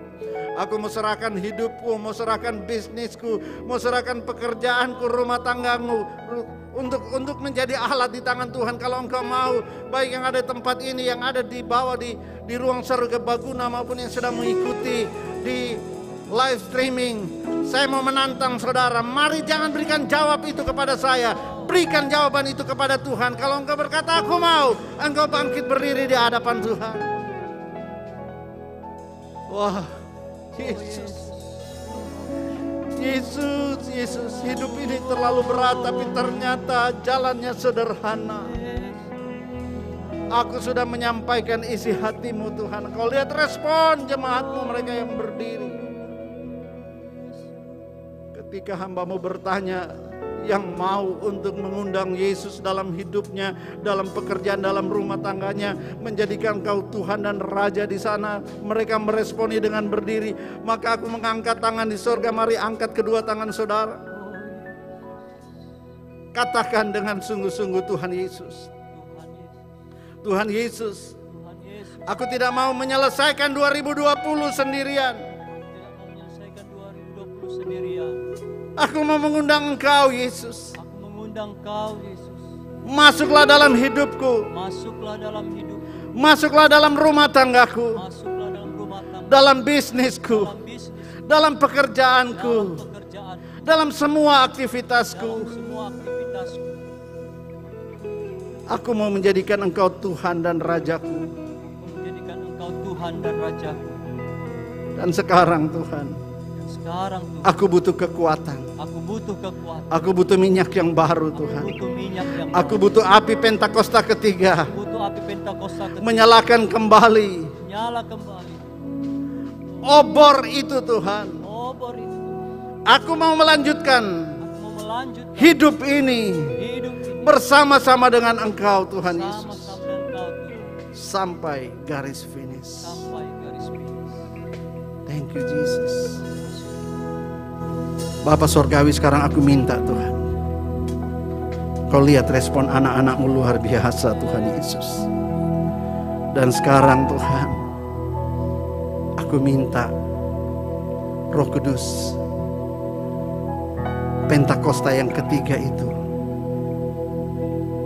Aku mau serahkan hidupku, mau serahkan bisnisku, mau serahkan pekerjaanku, rumah tanggamu untuk menjadi alat di tangan Tuhan. Kalau engkau mau, baik yang ada di tempat ini, yang ada di bawah di ruang serbaguna maupun yang sedang mengikuti di live streaming, saya mau menantang saudara. Mari jangan berikan jawab itu kepada saya, berikan jawaban itu kepada Tuhan. Kalau engkau berkata aku mau, engkau bangkit berdiri di hadapan Tuhan. Wah, Yesus, hidup ini terlalu berat, tapi ternyata jalannya sederhana. Aku sudah menyampaikan isi hatimu Tuhan. Kau lihat respon jemaatmu, mereka yang berdiri. Ketika hambamu bertanya, yang mau untuk mengundang Yesus dalam hidupnya, dalam pekerjaan, dalam rumah tangganya, menjadikan kau Tuhan dan Raja di sana, mereka meresponi dengan berdiri. Maka aku mengangkat tangan di sorga. Mari angkat kedua tangan saudara, katakan dengan sungguh-sungguh, Tuhan Yesus, Tuhan Yesus, aku tidak mau menyelesaikan 2020 sendirian. Aku mau mengundang Engkau Yesus. Aku mengundang Engkau Yesus. Masuklah dalam hidupku. Masuklah dalam hidupku. Masuklah dalam rumah tanggaku. Masuklah dalam rumah tangga. Dalam bisnisku. Dalam bisnis. Dalam pekerjaanku. Dalam pekerjaan. Dalam semua aktivitasku. Dalam semua aktivitasku. Aku mau menjadikan Engkau Tuhan dan Rajaku. Aku menjadikan Engkau Tuhan dan Rajaku. Dan sekarang Tuhan, sekarang Tuhan, aku butuh kekuatan. aku butuh kekuatan. Aku butuh minyak yang baru Tuhan. Aku butuh minyak yang Aku butuh api Pentakosta ketiga. Aku butuh api Pentakosta ketiga. Menyalakan kembali Nyala kembali. obor itu Tuhan. Obor itu. Aku mau melanjutkan Aku mau melanjutkan hidup ini hidup ini bersama-sama dengan Engkau Tuhan Yesus. sama-sama dengan Engkau Tuhan. Sampai garis finish. Sampai garis finish. Thank you Jesus. Bapa Sorgawi, sekarang aku minta Tuhan, Kau lihat respon anak-anak-Mu luar biasa Tuhan Yesus. Dan sekarang Tuhan, aku minta Roh Kudus, Pentakosta yang ketiga itu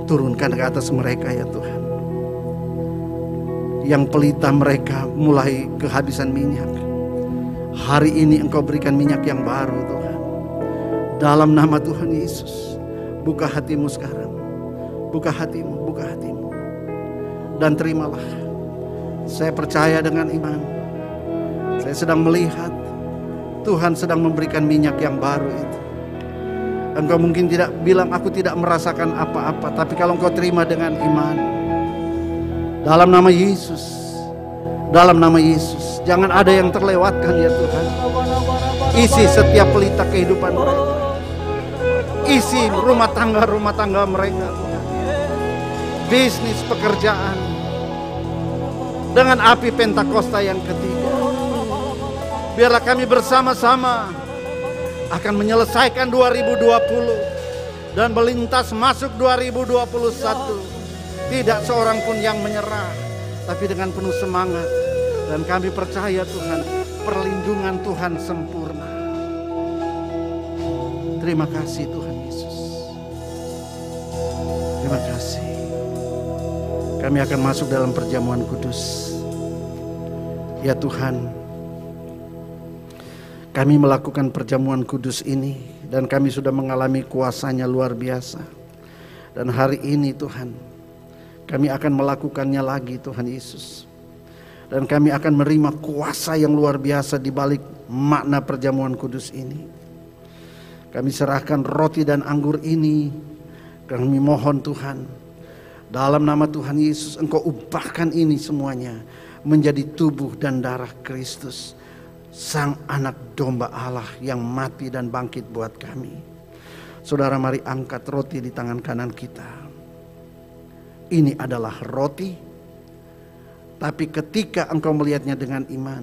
turunkan ke atas mereka ya Tuhan. Yang pelita mereka mulai kehabisan minyak, hari ini Engkau berikan minyak yang baru Tuhan. Dalam nama Tuhan Yesus, buka hatimu sekarang. Buka hatimu, buka hatimu. Dan terimalah. Saya percaya dengan iman. Saya sedang melihat Tuhan sedang memberikan minyak yang baru itu. Engkau mungkin tidak bilang aku tidak merasakan apa-apa, tapi kalau engkau terima dengan iman, dalam nama Yesus, dalam nama Yesus, jangan ada yang terlewatkan ya Tuhan. Isi setiap pelita kehidupan mereka, isi rumah tangga mereka, bisnis, pekerjaan, dengan api Pentakosta yang ketiga. Biarlah kami bersama-sama akan menyelesaikan 2020 dan melintas masuk 2021. Tidak seorang pun yang menyerah, tapi dengan penuh semangat. Dan kami percaya Tuhan, perlindungan Tuhan sempurna. Terima kasih Tuhan Yesus. Terima kasih. Kami akan masuk dalam perjamuan kudus. Ya Tuhan, kami melakukan perjamuan kudus ini dan kami sudah mengalami kuasa-Nya luar biasa. Dan hari ini Tuhan, kami akan melakukannya lagi Tuhan Yesus. Dan kami akan menerima kuasa yang luar biasa di balik makna perjamuan kudus ini. Kami serahkan roti dan anggur ini. Kami mohon Tuhan, dalam nama Tuhan Yesus, Engkau ubahkan ini semuanya menjadi tubuh dan darah Kristus, Sang Anak Domba Allah yang mati dan bangkit buat kami. Saudara, mari angkat roti di tangan kanan kita. Ini adalah roti, tapi ketika engkau melihatnya dengan iman,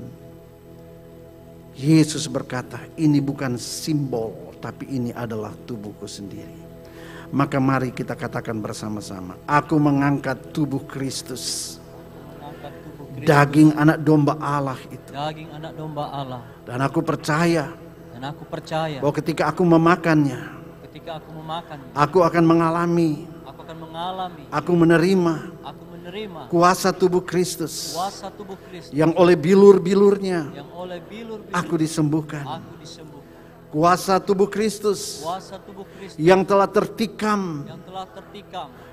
Yesus berkata, ini bukan simbol, tapi ini adalah tubuhku sendiri. Maka mari kita katakan bersama-sama, aku mengangkat tubuh Kristus, daging anak domba Allah itu. Daging anak domba Allah. Dan aku percaya bahwa ketika aku memakannya, aku akan mengalami, aku menerima kuasa tubuh Kristus, yang oleh bilur-bilurnya aku disembuhkan. Kuasa tubuh Kristus yang telah tertikam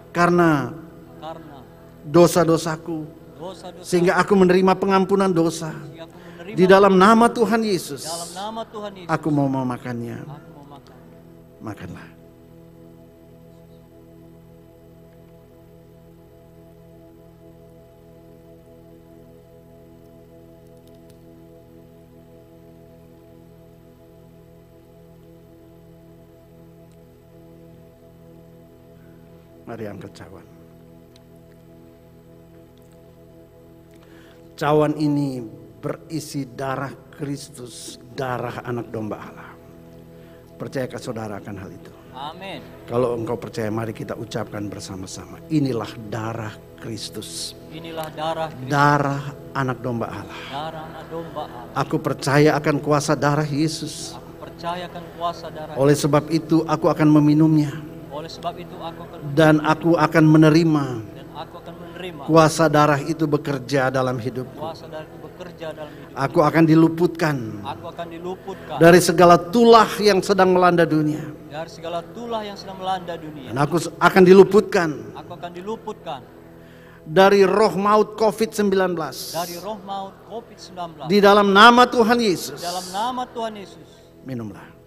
karena dosa-dosaku, sehingga aku menerima pengampunan dosa. Di dalam nama Tuhan Yesus, aku mau memakannya. Makanlah. Mari angkat cawan. Cawan ini berisi darah Kristus, darah anak domba Allah. Percayakah saudara akan hal itu? Amin. Kalau engkau percaya, mari kita ucapkan bersama-sama. Inilah darah Kristus. Inilah darah Kristus. Darah anak domba Allah. Darah anak domba Allah. Aku percaya akan kuasa darah Yesus. Aku percaya akan kuasa darah. Oleh sebab itu aku akan meminumnya. Oleh sebab itu aku akan Dan aku akan menerima kuasa kuasa darah itu bekerja dalam hidupku. kuasa darah itu bekerja dalam hidup. Aku akan diluputkan Aku akan diluputkan dari segala tulah yang sedang melanda dunia. dari segala tulah yang sedang melanda dunia. Dan aku akan diluputkan Aku akan diluputkan dari roh maut COVID-19. dari roh maut COVID-19. Di dalam nama Tuhan Yesus. Dalam nama Tuhan Yesus. Minumlah.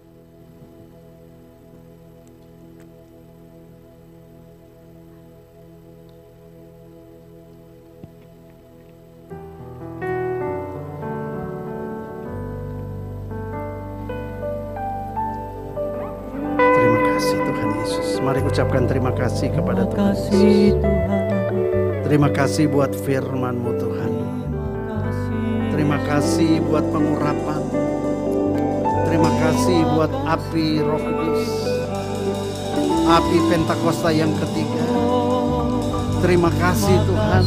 Terima kasih Tuhan Yesus. Mari ucapkan terima kasih kepada Tuhan Yesus. Terima kasih buat firman-Mu Tuhan. Terima kasih buat pengurapan. Terima kasih buat api Roh Kudus, api Pentakosta yang ketiga. Terima kasih Tuhan.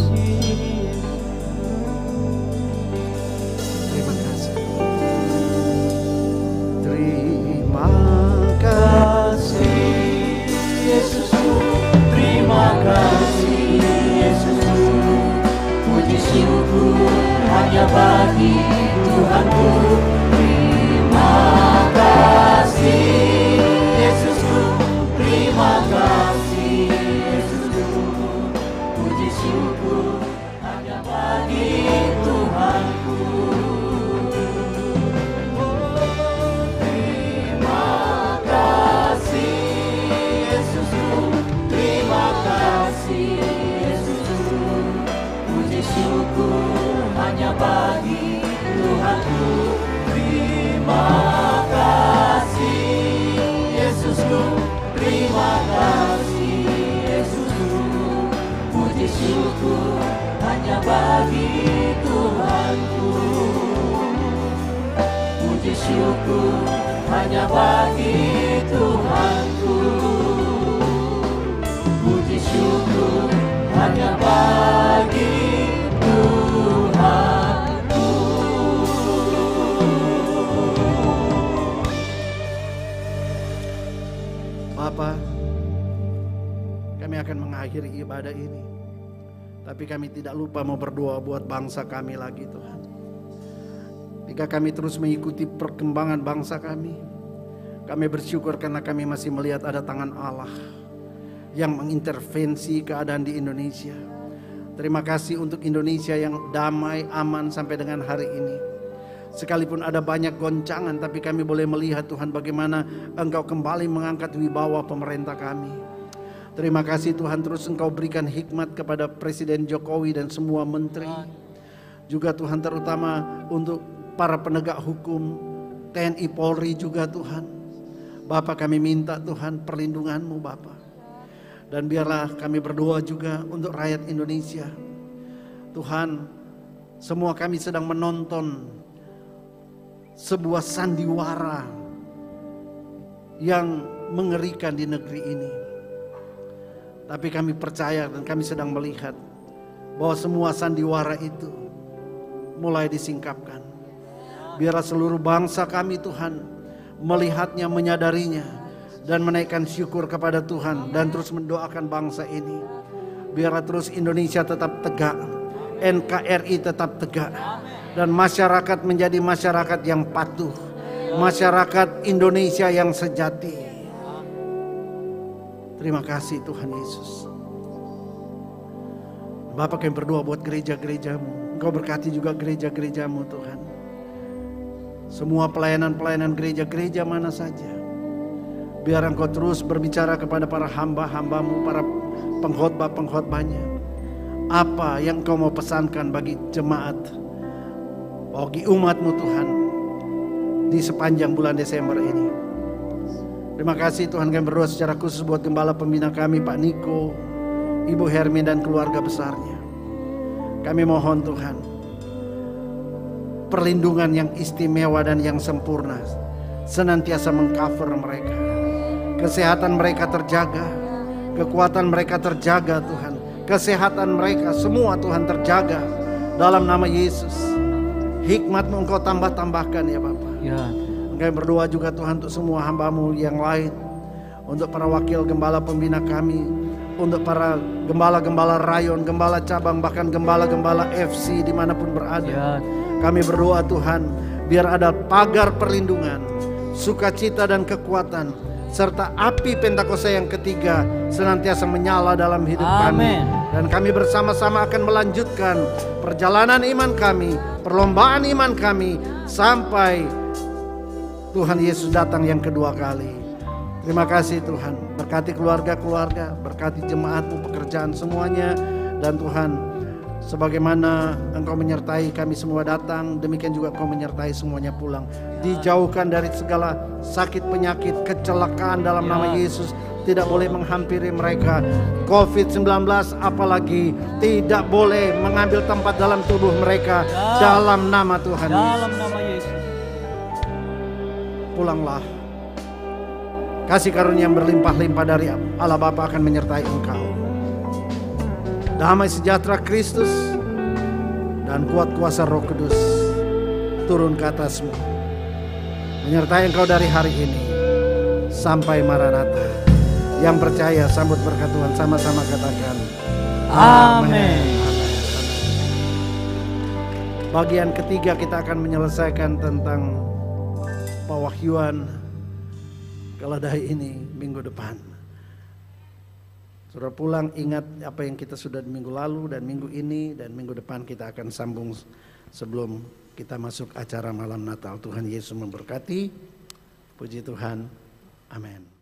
Terima kasih. Terima kasih Yesusku, terima kasih Yesusku, puji syukur hanya bagi Tuhanku. Terima kasih Yesusku, terima kasih Yesusku, puji syukur hanya bagi Tuhanku. syukur hanya bagi Tuhanku. Terima kasih Yesusku, terima kasih Yesusku. Puji syukur hanya bagi Tuhanku. Puji syukur hanya bagi Tuhanku. Puji syukur hanya bagi Tuhanku. Bapa, kami akan mengakhiri ibadah ini, tapi kami tidak lupa mau berdoa buat bangsa kami lagi Tuhan. Jika kami terus mengikuti perkembangan bangsa kami bersyukur karena kami masih melihat ada tangan Allah yang mengintervensi keadaan di Indonesia. Terima kasih untuk Indonesia yang damai, aman sampai dengan hari ini. Sekalipun ada banyak goncangan, tapi kami boleh melihat Tuhan bagaimana Engkau kembali mengangkat wibawa pemerintah kami. Terima kasih Tuhan, terus Engkau berikan hikmat kepada Presiden Jokowi dan semua menteri. Juga Tuhan terutama untuk para penegak hukum, TNI Polri juga Tuhan. Bapa, kami minta Tuhan perlindungan-Mu Bapa. Dan biarlah kami berdoa juga untuk rakyat Indonesia. Tuhan, semua kami sedang menonton sebuah sandiwara yang mengerikan di negeri ini. Tapi kami percaya dan kami sedang melihat bahwa semua sandiwara itu mulai disingkapkan. Biarlah seluruh bangsa kami Tuhan melihatnya, menyadarinya, dan menaikkan syukur kepada Tuhan dan terus mendoakan bangsa ini. Biarlah terus Indonesia tetap tegak, NKRI tetap tegak, dan masyarakat menjadi masyarakat yang patuh, masyarakat Indonesia yang sejati. Terima kasih Tuhan Yesus. Bapak yang berdoa buat gereja-gerejamu, Engkau berkati juga gereja-gerejamu Tuhan. Semua pelayanan-pelayanan gereja-gereja mana saja, biar Engkau terus berbicara kepada para hamba-hambamu, para pengkhotbah-pengkhotbahnya. Apa yang Engkau mau pesankan bagi jemaat, bagi umat-Mu Tuhan di sepanjang bulan Desember ini. Terima kasih Tuhan, kami berdoa secara khusus buat gembala pembina kami Pak Niko, Ibu Hermin dan keluarga besarnya. Kami mohon Tuhan perlindungan yang istimewa dan yang sempurna senantiasa mengcover mereka. Kesehatan mereka terjaga, kekuatan mereka terjaga Tuhan, kesehatan mereka semua Tuhan terjaga dalam nama Yesus. Hikmat-Mu Engkau tambah-tambahkan ya Bapa. Ya. Kami berdoa juga Tuhan untuk semua hamba-Mu yang lain, untuk para wakil gembala pembina kami, untuk para gembala-gembala rayon, gembala cabang, bahkan gembala-gembala FC dimanapun berada. Ya. Kami berdoa Tuhan, biar ada pagar perlindungan, sukacita dan kekuatan, serta api Pentakosta yang ketiga senantiasa menyala dalam hidup kami. Dan kami bersama-sama akan melanjutkan perjalanan iman kami, perlombaan iman kami, sampai Tuhan Yesus datang yang kedua kali. Terima kasih Tuhan, berkati keluarga-keluarga, berkati jemaat-Mu, pekerjaan semuanya. Dan Tuhan, sebagaimana Engkau menyertai kami semua datang, demikian juga Engkau menyertai semuanya pulang. Dijauhkan dari segala sakit, penyakit, kecelakaan dalam nama Yesus. Tidak boleh menghampiri mereka. COVID-19 apalagi tidak boleh mengambil tempat dalam tubuh mereka. Dalam nama Tuhan Yesus. Dalam nama Yesus. Pulanglah. Kasih karunia yang berlimpah-limpah dari Allah Bapa akan menyertai engkau. Damai sejahtera Kristus dan kuat kuasa Roh Kudus turun ke atasmu, menyertai engkau dari hari ini sampai Maranatha. Yang percaya sambut berkat Tuhan, sama-sama katakan Amin. Bagian ketiga kita akan menyelesaikan tentang pewahyuan keledai ini minggu depan. Saudara pulang ingat apa yang kita sudah di minggu lalu dan minggu ini, dan minggu depan kita akan sambung sebelum kita masuk acara malam Natal. Tuhan Yesus memberkati. Puji Tuhan. Amin.